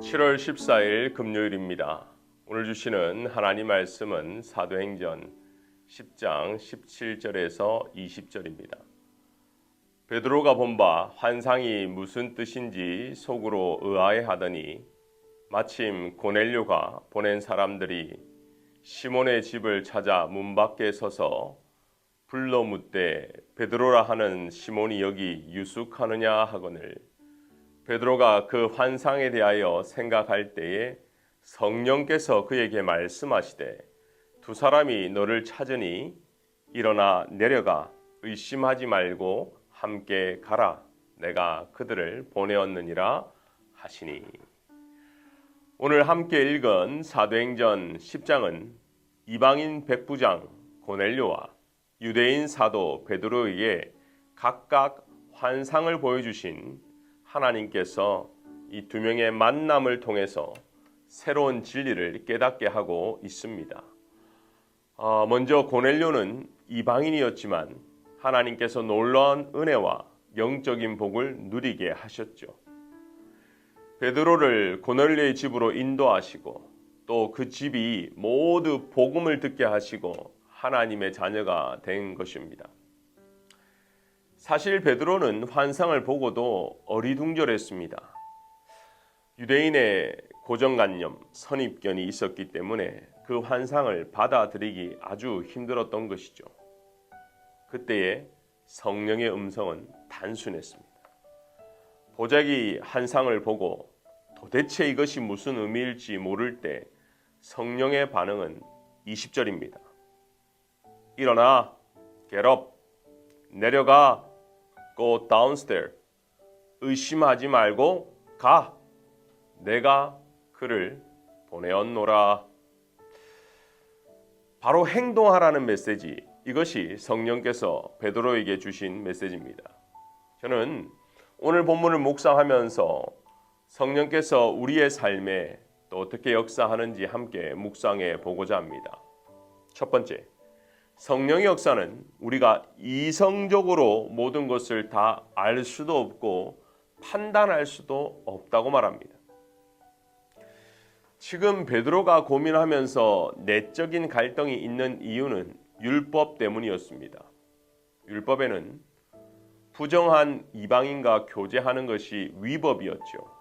7월 14일 금요일입니다. 오늘 주시는 하나님 말씀은 사도행전 10장 17절에서 20절입니다. 베드로가 본 바 환상이 무슨 뜻인지 속으로 의아해하더니 마침 고넬료가 보낸 사람들이 시몬의 집을 찾아 문 밖에 서서 불러 묻되 베드로라 하는 시몬이 여기 유숙하느냐 하거늘 베드로가 그 환상에 대하여 생각할 때에 성령께서 그에게 말씀하시되 두 사람이 너를 찾으니 일어나 내려가 의심하지 말고 함께 가라 내가 그들을 보내었느니라 하시니. 오늘 함께 읽은 사도행전 10장은 이방인 백부장 고넬료와 유대인 사도 베드로에게 각각 환상을 보여주신 하나님께서 이 두 명의 만남을 통해서 새로운 진리를 깨닫게 하고 있습니다. 먼저 고넬료는 이방인이었지만 하나님께서 놀라운 은혜와 영적인 복을 누리게 하셨죠. 베드로를 고넬료의 집으로 인도하시고 또 그 집이 모두 복음을 듣게 하시고 하나님의 자녀가 된 것입니다. 사실 베드로는 환상을 보고도 어리둥절했습니다. 유대인의 고정관념, 선입견이 있었기 때문에 그 환상을 받아들이기 아주 힘들었던 것이죠. 그때의 성령의 음성은 단순했습니다. 보자기 환상을 보고 도대체 이것이 무슨 의미일지 모를 때 성령의 반응은 20절입니다. 일어나, get up, 내려가, go downstairs, 의심하지 말고 가, 내가 그를 보내었노라. 바로 행동하라는 메시지, 이것이 성령께서 베드로에게 주신 메시지입니다. 저는 오늘 본문을 묵상하면서 성령께서 우리의 삶에 또 어떻게 역사하는지 함께 묵상해 보고자 합니다. 첫 번째, 성령의 역사는 우리가 이성적으로 모든 것을 다 알 수도 없고 판단할 수도 없다고 말합니다. 지금 베드로가 고민하면서 내적인 갈등이 있는 이유는 율법 때문이었습니다. 율법에는 부정한 이방인과 교제하는 것이 위법이었죠.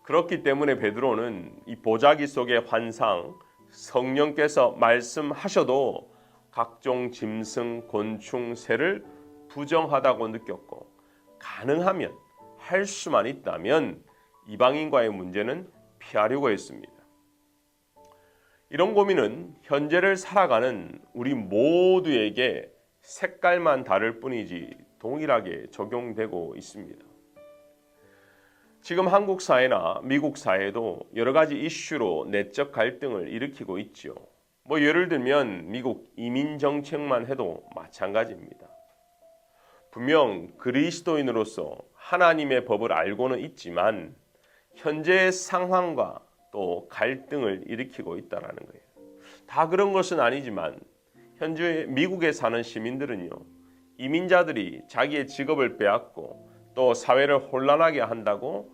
그렇기 때문에 베드로는 이 보자기 속의 환상, 성령께서 말씀하셔도 각종 짐승, 곤충, 새를 부정하다고 느꼈고 가능하면 할 수만 있다면 이방인과의 문제는 피하려고 했습니다. 이런 고민은 현재를 살아가는 우리 모두에게 색깔만 다를 뿐이지 동일하게 적용되고 있습니다. 지금 한국 사회나 미국 사회도 여러 가지 이슈로 내적 갈등을 일으키고 있죠. 예를 들면 미국 이민 정책만 해도 마찬가지입니다. 분명 그리스도인으로서 하나님의 법을 알고는 있지만 현재의 상황과 또 갈등을 일으키고 있다는 거예요. 다 그런 것은 아니지만 현재 미국에 사는 시민들은요, 이민자들이 자기의 직업을 빼앗고 또 사회를 혼란하게 한다고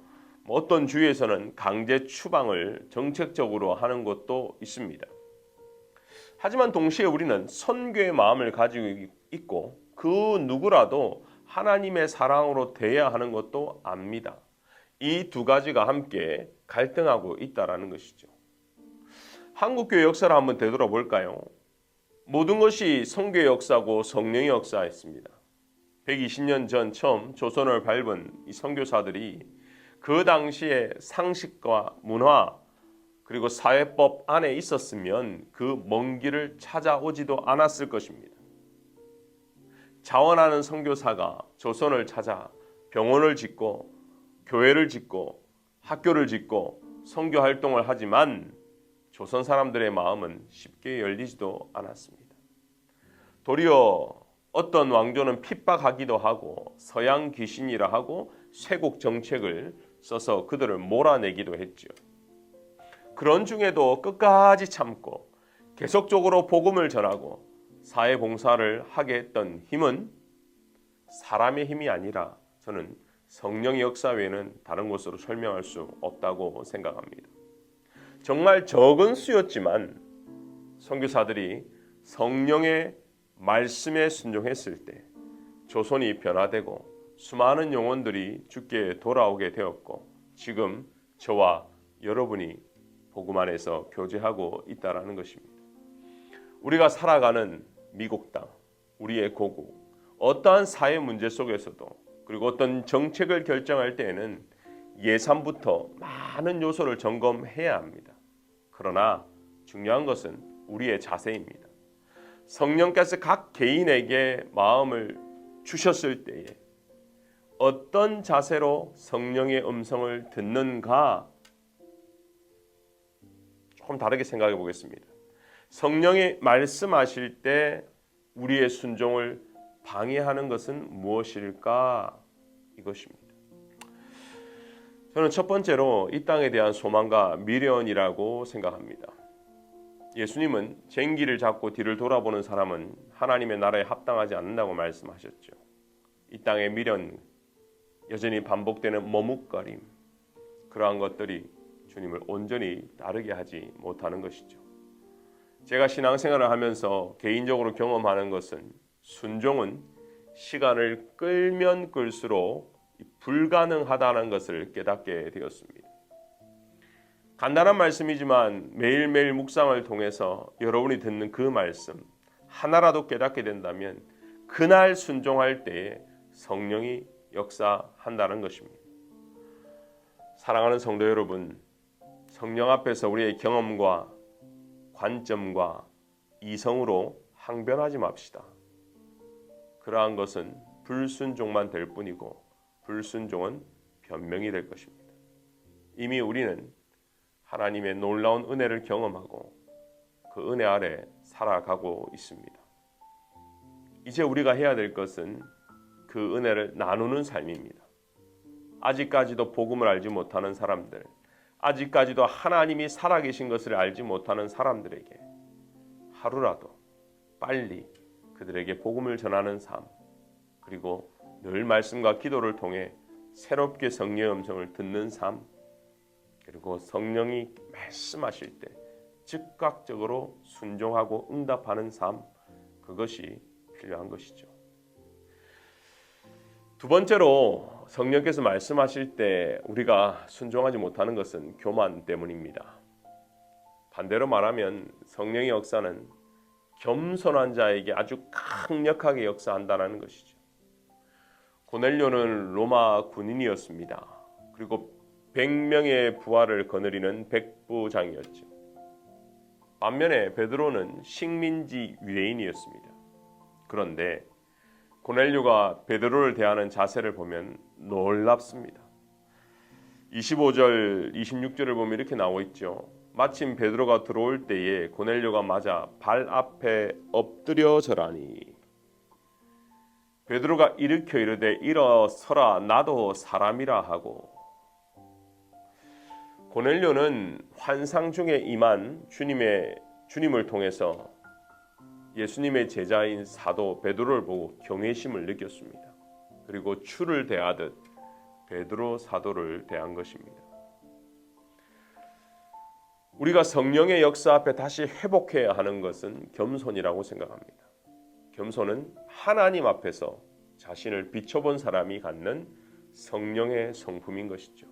어떤 주에서는 강제 추방을 정책적으로 하는 것도 있습니다. 하지만 동시에 우리는 선교의 마음을 가지고 있고 그 누구라도 하나님의 사랑으로 대해야 하는 것도 압니다. 이 두 가지가 함께 갈등하고 있다는 것이죠. 한국교회 역사를 한번 되돌아볼까요? 모든 것이 성교의 역사고 성령의 역사였습니다. 120년 전 처음 조선을 밟은 이 선교사들이 그 당시의 상식과 문화 그리고 사회법 안에 있었으면 그 먼 길을 찾아오지도 않았을 것입니다. 자원하는 선교사가 조선을 찾아 병원을 짓고 교회를 짓고 학교를 짓고 선교 활동을 하지만 조선 사람들의 마음은 쉽게 열리지도 않았습니다. 도리어 어떤 왕조는 핍박하기도 하고 서양 귀신이라 하고 쇄국 정책을 써서 그들을 몰아내기도 했죠. 그런 중에도 끝까지 참고 계속적으로 복음을 전하고 사회 봉사를 하게 했던 힘은 사람의 힘이 아니라 저는 성령의 역사 외에는 다른 것으로 설명할 수 없다고 생각합니다. 정말 적은 수였지만 선교사들이 성령의 말씀에 순종했을 때 조선이 변화되고 수많은 영혼들이 주께 돌아오게 되었고 지금 저와 여러분이 복음 안에서 교제하고 있다는 것입니다. 우리가 살아가는 미국 땅, 우리의 고국, 어떠한 사회 문제 속에서도 그리고 어떤 정책을 결정할 때에는 예산부터 많은 요소를 점검해야 합니다. 그러나 중요한 것은 우리의 자세입니다. 성령께서 각 개인에게 마음을 주셨을 때에 어떤 자세로 성령의 음성을 듣는가 조금 다르게 생각해 보겠습니다. 성령이 말씀하실 때 우리의 순종을 방해하는 것은 무엇일까? 이것입니다. 저는 첫 번째로 이 땅에 대한 소망과 미련이라고 생각합니다. 예수님은 쟁기를 잡고 뒤를 돌아보는 사람은 하나님의 나라에 합당하지 않는다고 말씀하셨죠. 이 땅의 미련, 여전히 반복되는 머뭇거림, 그러한 것들이 주님을 온전히 따르게 하지 못하는 것이죠. 제가 신앙생활을 하면서 개인적으로 경험하는 것은 순종은 시간을 끌면 끌수록 불가능하다는 것을 깨닫게 되었습니다. 간단한 말씀이지만 매일매일 묵상을 통해서 여러분이 듣는 그 말씀 하나라도 깨닫게 된다면 그날 순종할 때에 성령이 역사한다는 것입니다. 사랑하는 성도 여러분, 성령 앞에서 우리의 경험과 관점과 이성으로 항변하지 맙시다. 그러한 것은 불순종만 될 뿐이고 불순종은 변명이 될 것입니다. 이미 우리는 하나님의 놀라운 은혜를 경험하고 그 은혜 아래 살아가고 있습니다. 이제 우리가 해야 될 것은 그 은혜를 나누는 삶입니다. 아직까지도 복음을 알지 못하는 사람들, 아직까지도 하나님이 살아계신 것을 알지 못하는 사람들에게 하루라도 빨리 그들에게 복음을 전하는 삶, 그리고 늘 말씀과 기도를 통해 새롭게 성령의 음성을 듣는 삶, 그리고 성령이 말씀하실 때 즉각적으로 순종하고 응답하는 삶, 그것이 필요한 것이죠. 두 번째로 성령께서 말씀하실 때 우리가 순종하지 못하는 것은 교만 때문입니다. 반대로 말하면 성령의 역사는 겸손한 자에게 아주 강력하게 역사한다는 것이죠. 고넬료는 로마 군인이었습니다. 그리고 100명의 부하를 거느리는 백부장이었죠. 반면에 베드로는 식민지 유대인이었습니다. 그런데 고넬료가 베드로를 대하는 자세를 보면 놀랍습니다. 25절, 26절을 보면 이렇게 나와 있죠. 마침 베드로가 들어올 때에 고넬료가 맞아 발 앞에 엎드려 절하니 베드로가 일으켜 이르되 일어서라 나도 사람이라 하고. 고넬료는 환상 중에 임한 주님을 통해서 예수님의 제자인 사도 베드로를 보고 경외심을 느꼈습니다. 그리고 추를 대하듯 베드로 사도를 대한 것입니다. 우리가 성령의 역사 앞에 다시 회복해야 하는 것은 겸손이라고 생각합니다. 겸손은 하나님 앞에서 자신을 비춰본 사람이 갖는 성령의 성품인 것이죠.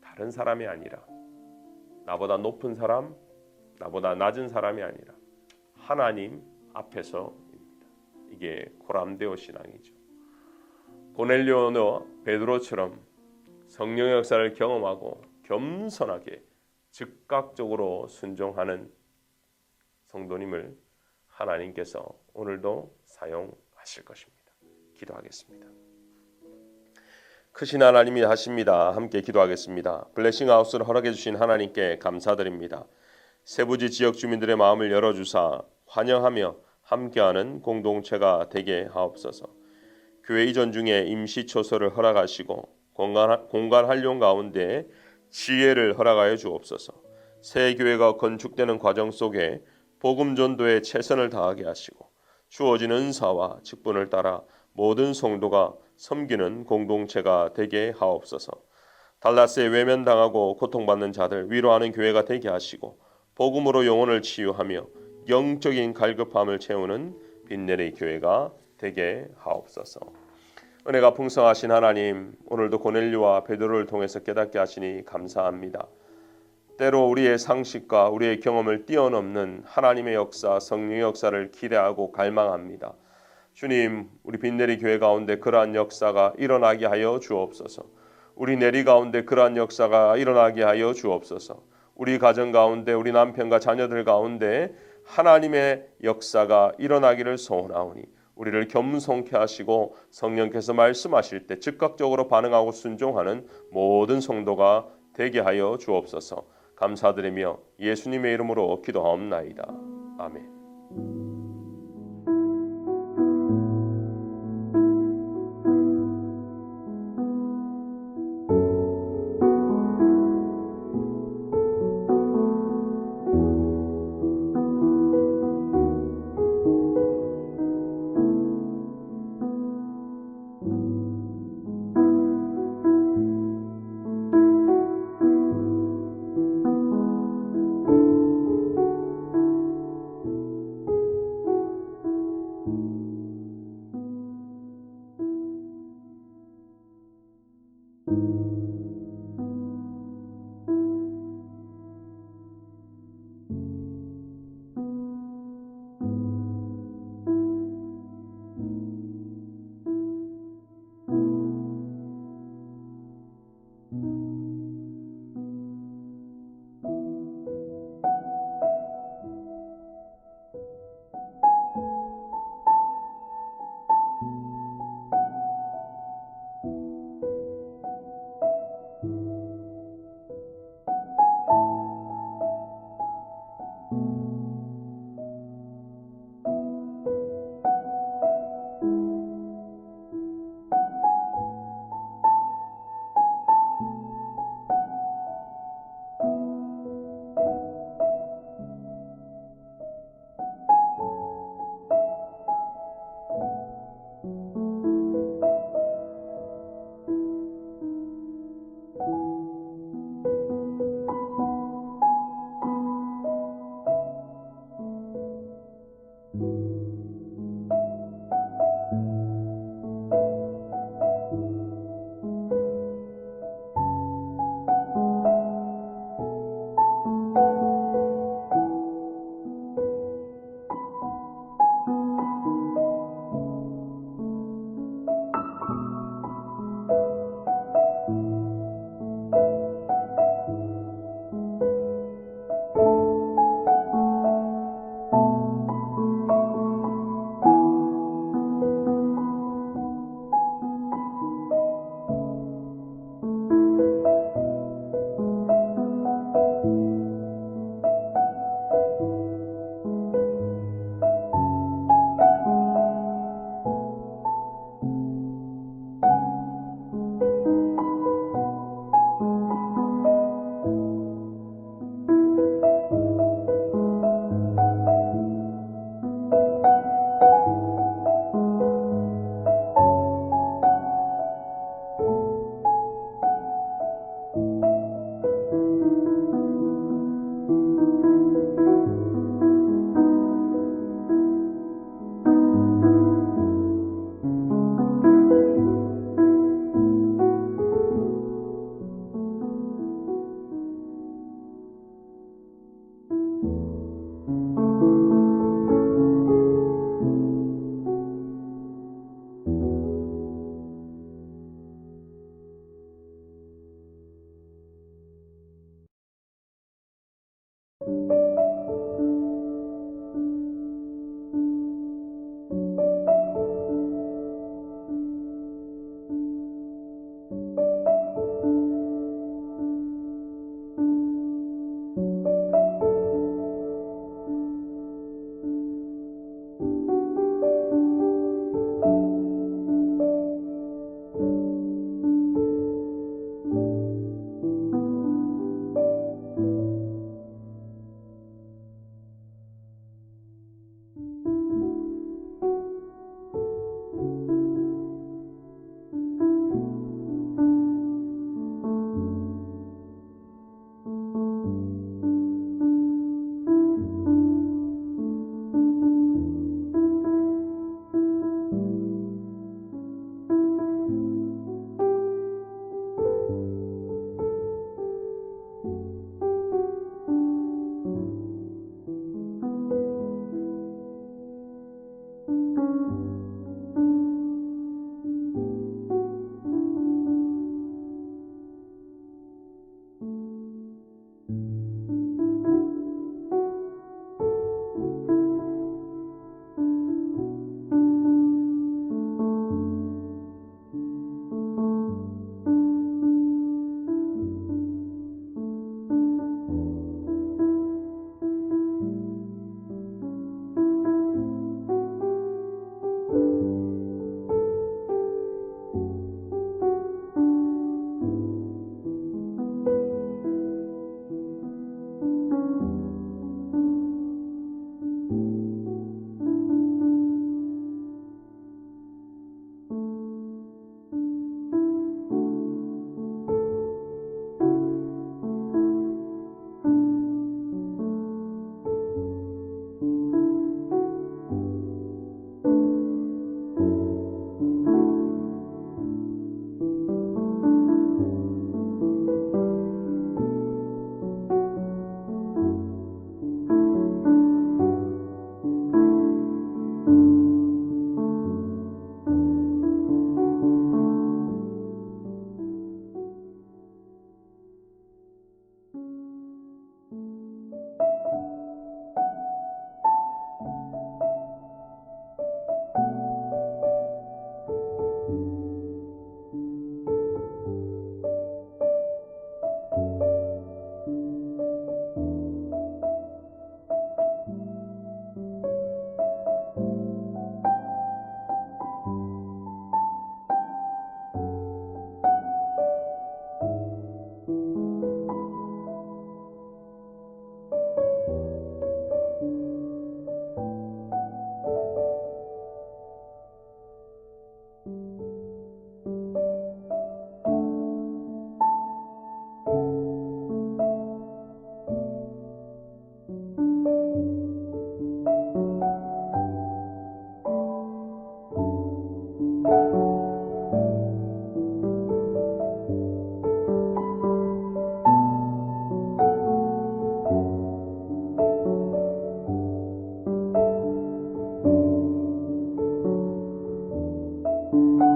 다른 사람이 아니라, 나보다 높은 사람, 나보다 낮은 사람이 아니라 하나님 앞에서입니다. 이게 고람데오 신앙이죠. 고넬료나 베드로처럼 성령의 역사를 경험하고 겸손하게 즉각적으로 순종하는 성도님을 하나님께서 오늘도 사용하실 것입니다. 기도하겠습니다. 크신 하나님이 하십니다. 함께 기도하겠습니다. 블레싱 하우스를 허락해 주신 하나님께 감사드립니다. 세부지 지역 주민들의 마음을 열어주사 환영하며 함께하는 공동체가 되게 하옵소서. 교회 이전 중에 임시초소를 허락하시고 공간 활용 가운데 지혜를 허락하여 주옵소서. 새 교회가 건축되는 과정 속에 복음 전도에 최선을 다하게 하시고 주어진 은사와 직분을 따라 모든 성도가 섬기는 공동체가 되게 하옵소서. 달라스에 외면당하고 고통받는 자들 위로하는 교회가 되게 하시고 복음으로 영혼을 치유하며 영적인 갈급함을 채우는 빈내리 교회가 되게 하옵소서. 은혜가 풍성하신 하나님, 오늘도 고넬료와 베드로를 통해서 깨닫게 하시니 감사합니다. 때로 우리의 상식과 우리의 경험을 뛰어넘는 하나님의 역사, 성령의 역사를 기대하고 갈망합니다. 주님, 우리 빈내리 교회 가운데 그러한 역사가 일어나게 하여 주옵소서. 우리 내리 가운데 그러한 역사가 일어나게 하여 주옵소서. 우리 가정 가운데 우리 남편과 자녀들 가운데 하나님의 역사가 일어나기를 소원하오니 우리를 겸손케 하시고 성령께서 말씀하실 때 즉각적으로 반응하고 순종하는 모든 성도가 되게 하여 주옵소서. 감사드리며 예수님의 이름으로 기도하옵나이다. 아멘. you.